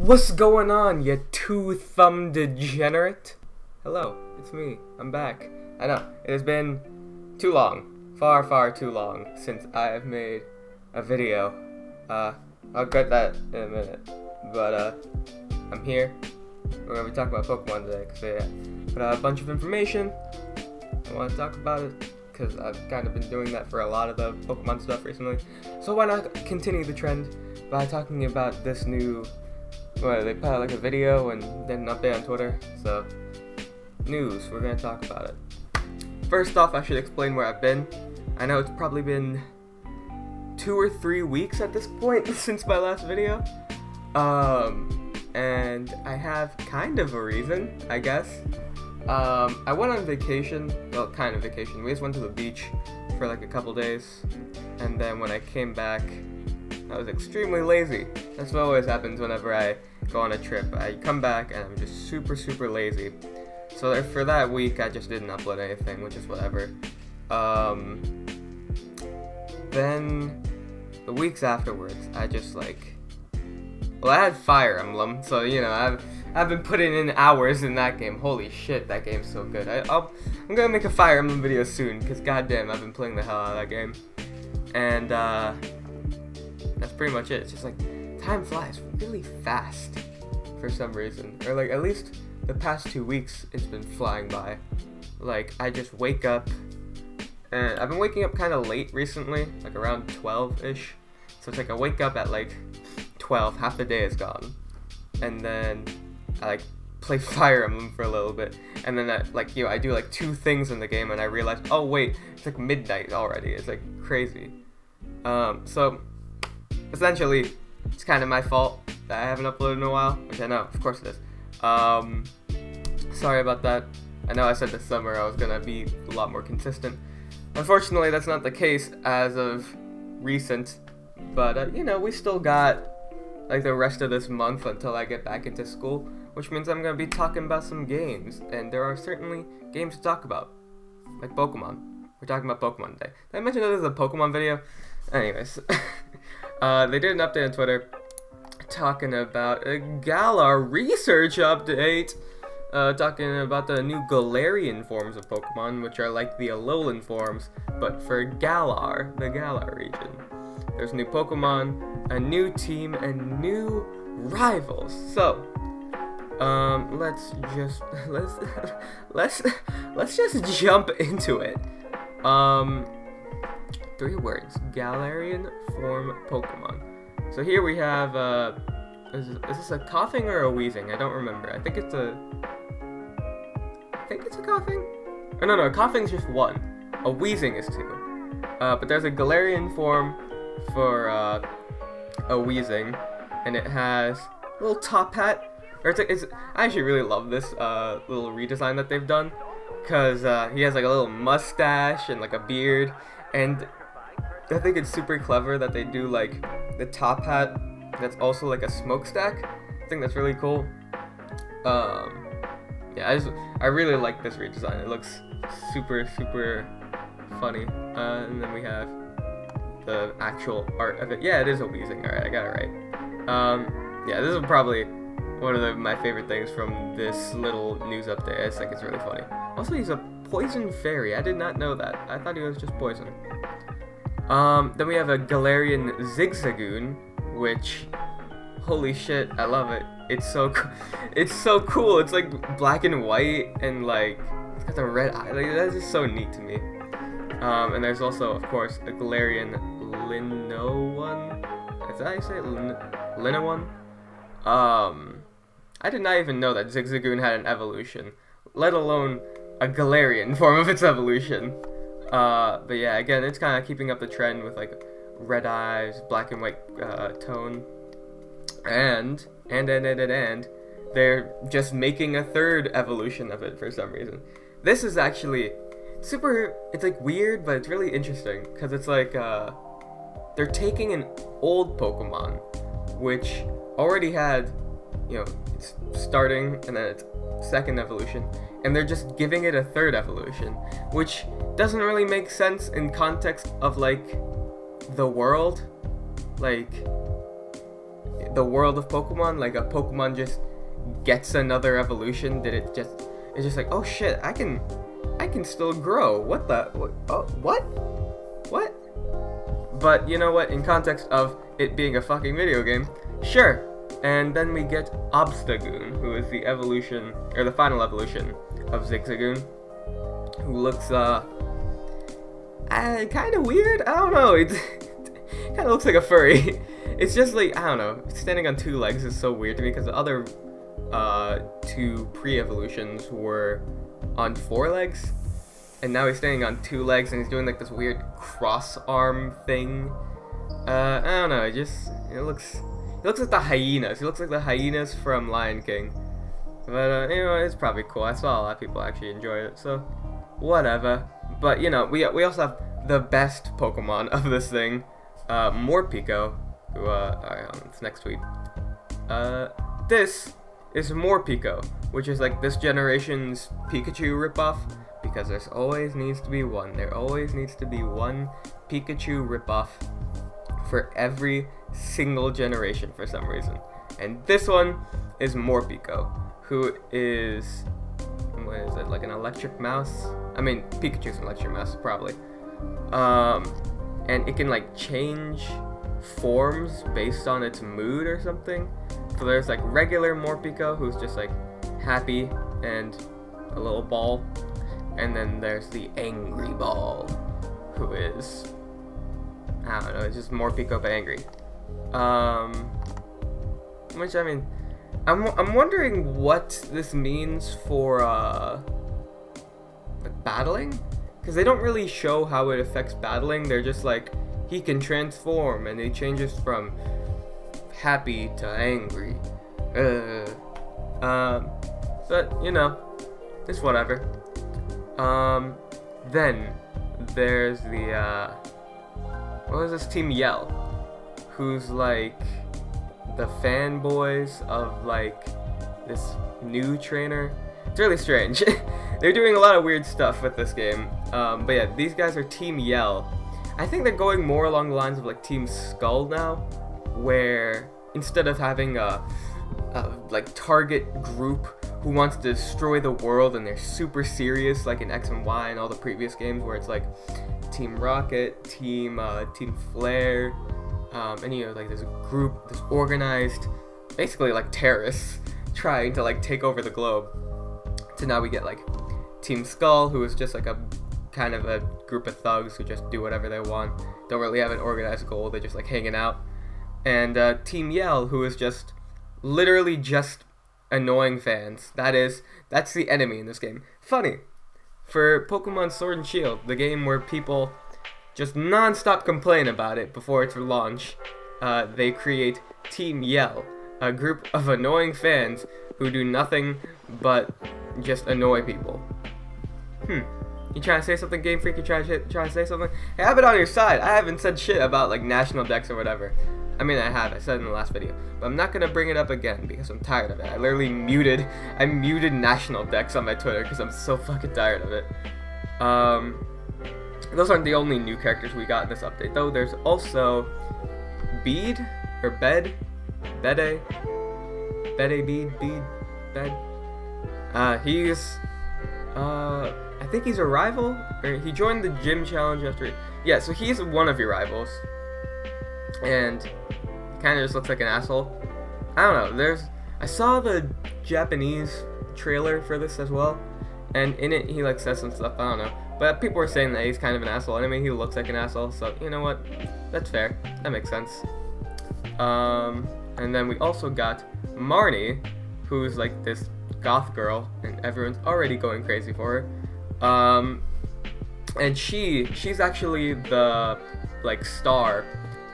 What's going on, you two-thumb degenerate? Hello, it's me. I'm back. I know, it has been too long. Far, far too long since I have made a video. I'll get that in a minute. But, I'm here. We're gonna be talking about Pokemon today, because I put out a bunch of information. I want to talk about it, because I've kind of been doing that for a lot of the Pokemon stuff recently. So why not continue the trend by talking about this new... Well, they put out like a video and then an update on Twitter, so news, we're gonna talk about it. First off, I should explain where I've been. I know it's probably been 2 or 3 weeks at this point since my last video. And I have kind of a reason, I guess. I went on vacation, well, kind of vacation. We just went to the beach for like a couple days, and then when I came back, I was extremely lazy. That's what always happens whenever I go on a trip. I come back and I'm just super lazy. So for that week, I just didn't upload anything, which is whatever. Then the weeks afterwards, I just like, well, I had Fire Emblem, so you know, I've been putting in hours in that game. Holy shit, that game's so good. I'm gonna make a Fire Emblem video soon, because goddamn, I've been playing the hell out of that game. And that's pretty much it. It's just like, time flies really fast for some reason. Or like, at least the past 2 weeks, it's been flying by. Like, I just wake up, and I've been waking up kind of late recently, like around 12-ish. So it's like I wake up at like 12, half the day is gone. And then I like play Fire Emblem for a little bit. And then I do like 2 things in the game and I realize, oh wait, it's like midnight already. It's like crazy. So essentially, it's kind of my fault that I haven't uploaded in a while, which I know, of course it is. Sorry about that. I know I said this summer I was gonna be a lot more consistent. Unfortunately, that's not the case as of recent, but you know, we still got like the rest of this month until I get back into school, which means I'm gonna be talking about some games, and there are certainly games to talk about, like Pokemon. We're talking about Pokemon today. Did I mention that this is a Pokemon video? Anyways, they did an update on Twitter talking about a Galar research update, talking about the new Galarian forms of Pokemon, which are like the Alolan forms, but for Galar, the Galar region. There's new Pokemon, a new team, and new rivals. So, let's just jump into it. 3 words: Galarian form Pokemon. So here we have, is this a coughing or a wheezing? I don't remember. I think it's a coughing? Oh, no, coughing's just 1. A wheezing is 2. But there's a Galarian form for, a wheezing, and it has a little top hat. Or I actually really love this, little redesign that they've done, because, he has like a little mustache and like a beard, and I think it's super clever that they do like the top hat that's also like a smokestack. I think that's really cool. Yeah, I really like this redesign. It looks super funny. And then we have the actual art of it. Yeah, it is a wheezing. Alright, I got it right. Yeah, this is probably one of my favorite things from this little news update. I just think it's really funny. Also, he's a poison fairy. I did not know that. I thought he was just poison. Then we have a Galarian Zigzagoon, which, holy shit, I love it. It's so cool. It's like black and white, and like it's got the red eye. Like, that's just so neat to me. And there's also, of course, a Galarian Linoone. Is that how you say it? Linoone? I did not even know that Zigzagoon had an evolution, let alone a Galarian form of its evolution. But yeah, again, it's kind of keeping up the trend with like red eyes, black and white tone, and they're just making a 3rd evolution of it for some reason. This is actually it's like weird, but it's really interesting, because it's like they're taking an old Pokemon, which already had, you know, it's starting and then its 2nd evolution, and they're just giving it a 3rd evolution, which doesn't really make sense in context of like the world. Like, the world of Pokemon, like a Pokemon just gets another evolution, it's just like, oh shit, I can still grow. What the what? But you know what, in context of it being a fucking video game, sure. And then we get Obstagoon, who is the evolution, or the final evolution of Zigzagoon, who looks kind of weird. I don't know, it kind of looks like a furry. It's just like, I don't know, standing on 2 legs is so weird to me, because the other 2 pre-evolutions were on 4 legs, and now he's standing on 2 legs, and he's doing like this weird cross arm thing. I don't know, it looks like the hyenas. He looks like the hyenas from Lion King. But you know, it's probably cool. I saw a lot of people actually enjoy it, so whatever. But you know, we also have the best Pokemon of this thing, Morpeko, who alright, on this next tweet. This is Morpeko, which is like this generation's Pikachu ripoff, because there always needs to be one. There always needs to be one Pikachu ripoff for every single generation for some reason. And this one is Morpeko, who is, what is it, like an electric mouse? I mean, Pikachu's an electric mouse, probably. And it can like change forms based on its mood or something. So there's like regular Morpeko, who's just like happy and a little ball. And then there's the angry ball, who is, I don't know, it's just Morpeko but angry. Which, I mean, I'm wondering what this means for like battling, because they don't really show how it affects battling. They're just like, he can transform and he changes from happy to angry. But you know, it's whatever. Then there's the what was this, Team Yell, who's like the fanboys of like this new trainer. It's really strange. They're doing a lot of weird stuff with this game. But yeah, these guys are Team Yell. I think they're going more along the lines of like Team Skull now, where instead of having a like target group who wants to destroy the world and they're super serious like in X and Y and all the previous games, where it's like Team Rocket, Team Flare, and you know, like there's a group, this organized, basically like terrorists trying to like take over the globe. So now we get like Team Skull, who is just like a kind of a group of thugs who just do whatever they want, don't really have an organized goal, they're just like hanging out. And Team Yell, who is just literally just annoying fans. That's the enemy in this game. Funny, for Pokemon Sword and Shield, the game where people just non-stop complain about it before its launch, they create Team Yell, a group of annoying fans who do nothing but just annoy people. You trying to say something, Game Freak? You trying to say something? Hey, I've been on your side. I haven't said shit about like national decks or whatever. I mean, I said it in the last video, but I'm not gonna bring it up again because I'm tired of it. I literally muted national decks on my Twitter because I'm so fucking tired of it. Those aren't the only new characters we got in this update, though. There's also Bede, or Bede, he's, I think he's a rival, or he joined the gym challenge after, yeah, so he's one of your rivals, and he kind of just looks like an asshole. I don't know, I saw the Japanese trailer for this as well, and in it he like says some stuff, I don't know, but people were saying that he's kind of an asshole, and I mean, he looks like an asshole, so you know what, that's fair, that makes sense. And then we also got Marnie, who's like this goth girl, and everyone's already going crazy for her. And she's actually the like star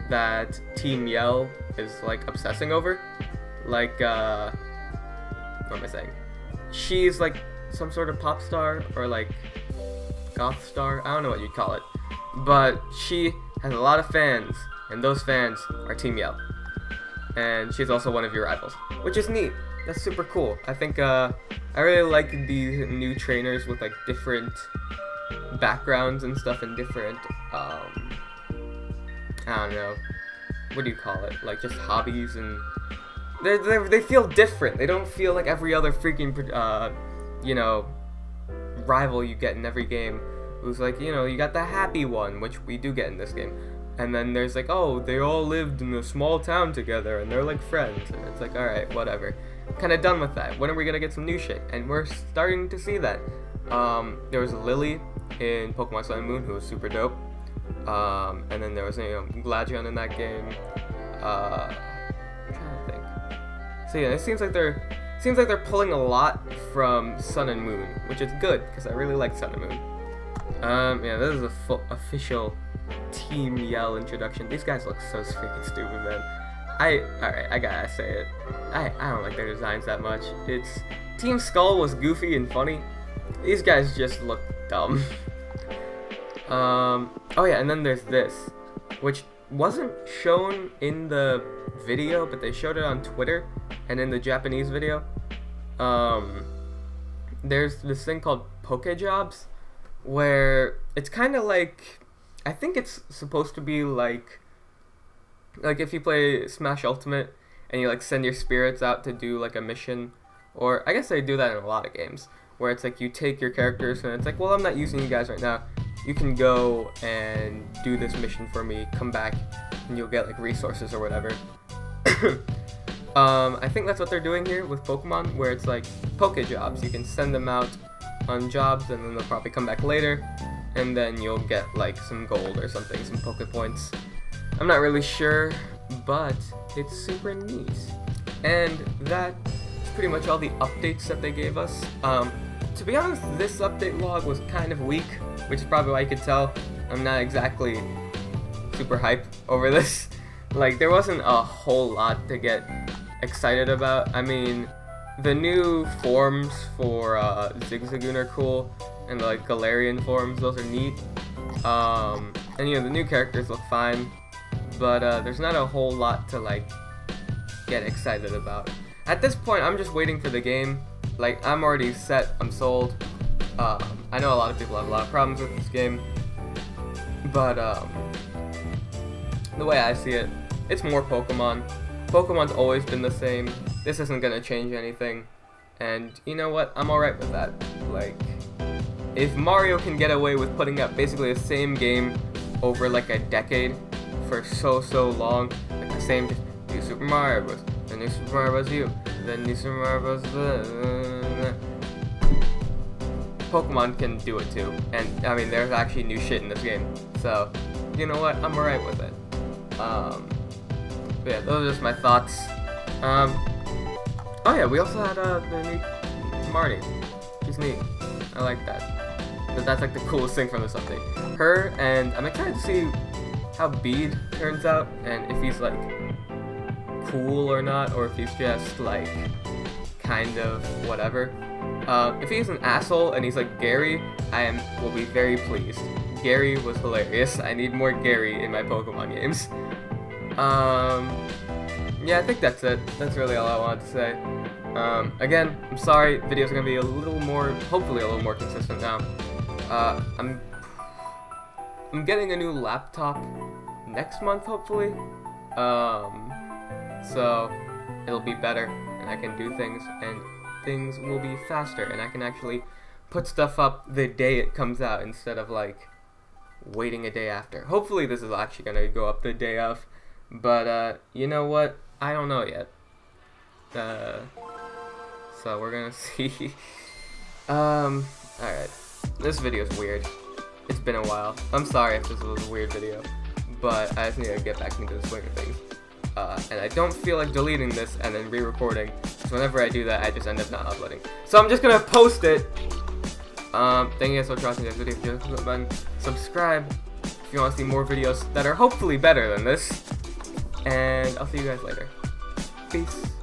that Team Yell is like obsessing over. Like what am I saying? She's like some sort of pop star or like goth star. I don't know what you'd call it, but she has a lot of fans, and those fans are Team Yell. And she's also one of your rivals, which is neat. That's super cool. I think I really like these new trainers with like different backgrounds and stuff, and different I don't know, what do you call it? Like just hobbies and they feel different. They don't feel like every other freaking you know, rival you get in every game. Who's like, you know, you got the happy one, which we do get in this game, and then there's like, oh, they all lived in a small town together and they're like friends, and it's like, all right, whatever. Kind of done with that. When are we gonna get some new shit? And we're starting to see that. There was Lily in Pokemon Sun and Moon, who was super dope. And then there was, you know, Gladion in that game. I'm trying to think. So yeah, it seems like they're pulling a lot from Sun and Moon, which is good because I really like Sun and Moon. Yeah, this is a full official Team Yell introduction. These guys look so freaking stupid, man. Alright, I gotta say it. I don't like their designs that much. Team Skull was goofy and funny. These guys just look dumb. Oh yeah, and then there's this, which wasn't shown in the video, but they showed it on Twitter and in the Japanese video. There's this thing called Pokejobs, where it's kind of like, I think it's supposed to be like if you play Smash Ultimate and you like send your spirits out to do like a mission, or I guess they do that in a lot of games, where it's like you take your characters and it's like, well, I'm not using you guys right now. You can go and do this mission for me, come back, and you'll get like resources or whatever. I think that's what they're doing here with Pokemon, where it's like Pokejobs. You can send them out on jobs and then they'll probably come back later, and then you'll get like some gold or something, some Poke Points. I'm not really sure, but it's super neat. And that's pretty much all the updates that they gave us. To be honest, this update log was kind of weak, which is probably why you could tell I'm not exactly super hype over this. Like, there wasn't a whole lot to get excited about. I mean, the new forms for Zigzagoon are cool, and the like Galarian forms, those are neat. And you know, the new characters look fine, but there's not a whole lot to like get excited about. At this point, I'm just waiting for the game. Like, I'm already set, I'm sold. I know a lot of people have a lot of problems with this game, but the way I see it, it's more Pokemon. Pokemon's always been the same. This isn't gonna change anything, and you know what? I'm alright with that. Like, if Mario can get away with putting out basically the same game over like a decade for so long, like the same New Super Mario Bros. Then New Super Mario Bros. U, then New Super Mario Bros. Pokemon can do it too, and I mean, there's actually new shit in this game, so you know what? I'm alright with it. But yeah, those are just my thoughts. Oh yeah, we also had the new Marnie. She's neat. I like that. That's like the coolest thing from this update. Her, and I'm excited to see how Bede turns out, and if he's like cool or not, or if he's just like kind of whatever. If he's an asshole and he's like Gary, will be very pleased. Gary was hilarious. I need more Gary in my Pokemon games. Yeah, I think that's it. That's really all I wanted to say. Again, I'm sorry, videos are gonna be a little more, hopefully a little more consistent now. I'm getting a new laptop next month, hopefully. So it'll be better, and I can do things, and things will be faster, and I can actually put stuff up the day it comes out instead of like waiting a day after. Hopefully this is actually gonna go up the day of, but you know what? I don't know yet. So we're gonna see. Alright. This video is weird. It's been a while. I'm sorry if this was a weird video, but I just need to get back into the swing of things. And I don't feel like deleting this and then re-recording, so whenever I do that, I just end up not uploading. So I'm just gonna post it. Thank you guys so much for watching this video. If you haven't, button, subscribe if you want to see more videos that are hopefully better than this. And I'll see you guys later. Peace.